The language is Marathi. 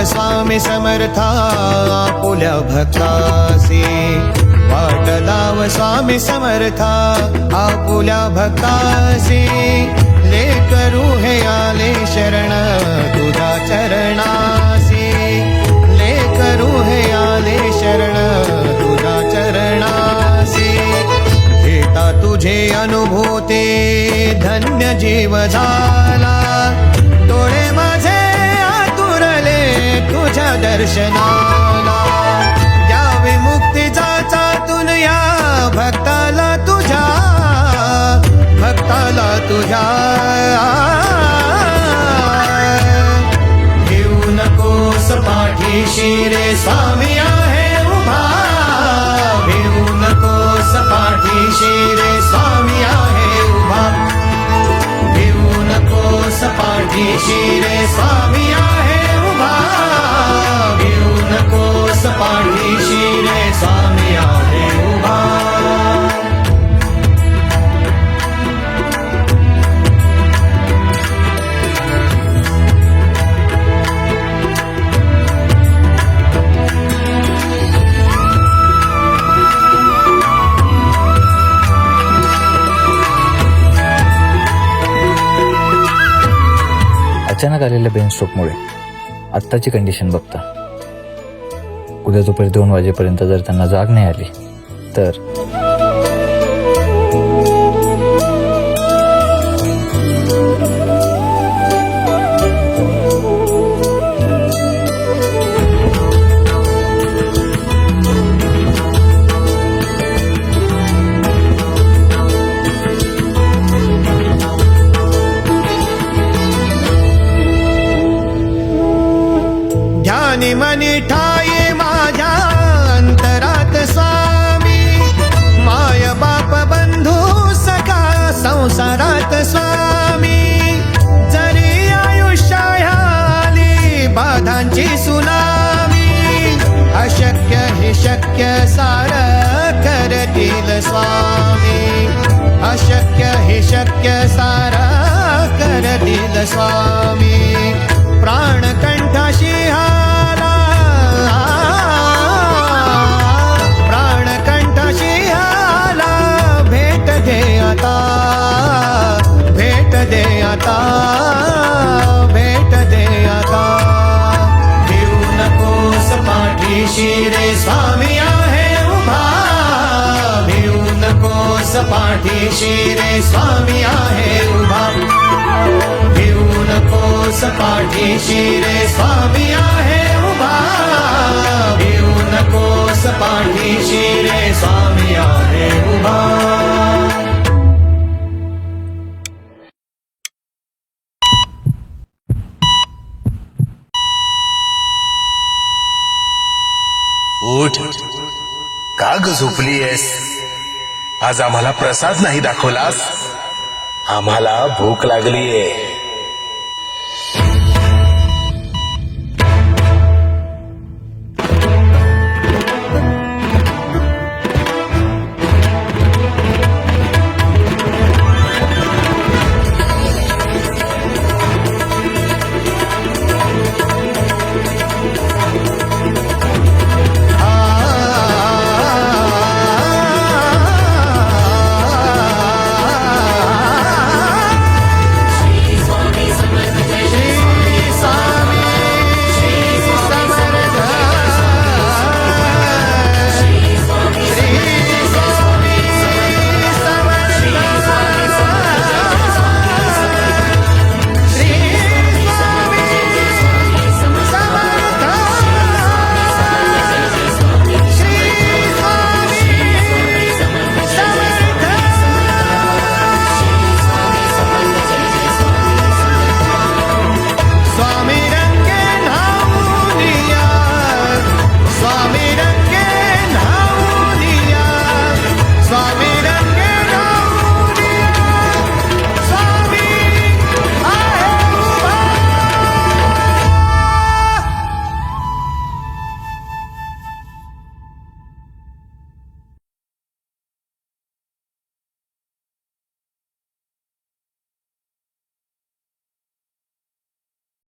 स्वामी समर्था आपुल्या भक्तासी, वाट लाव स्वामी समर्था आपुल्या भक्तासी, लेकरू हे आले शरण तुझ्या चरणासी, लेकरू हे आले शरण तुझ्या चरणासी, घेता तुझे अनुभूती धन्य जीव झाला, डोळे माझे आतुरले तुझ्या दर्शनाला, द्यावी मुक्तीचा चातुन या भक्ताला तुझ्या, भक्ताला तुझ्या, घेऊ नकोस पाठीशी रे स्वामी आहे उभा, घेऊ नकोस पाठीशी रे स्वामी आहे उभा, घेऊ नकोस पाठीशी रे स्वामी आहे उभा, घेऊ नकोस पाठीशी रे स्वामी आहे उभा. अचानक आलेल्या ब्रेनस्ट्रोकमुळे आत्ताची कंडिशन बघता उद्या दुपारी 2 वाजेपर्यंत जर त्यांना जाग नाही आली तर ध्यानी मनी ठाये माझ्या अंतरात स्वामी, माय बाप बंधू सखा संसारात स्वामी, जरी आयुष्याली बाधांची सुनामी, अशक्य हे शक्य सार करतील स्वामी, अशक्य हे शक्य सार करतील स्वामी, प्राण कंठाशी हाला, प्राण कंठाशी हाला, भेट दे आता, भेट दे आता, भेट दे आता, घेऊ नकोस पाठीशी रे स्वामी आहे उभा, घेऊ नकोस पाठीशी रे स्वामी आहे उभा, घेऊ नकोस पाठीशी रे स्वामी आहे उभा, घेऊ नकोस पाठीशी रे स्वामी आहे उभा. उठ, का ग झोपलीयस? आज आम्हाला प्रसाद नाही दाखवलास? आम्हाला भूक लागलीये.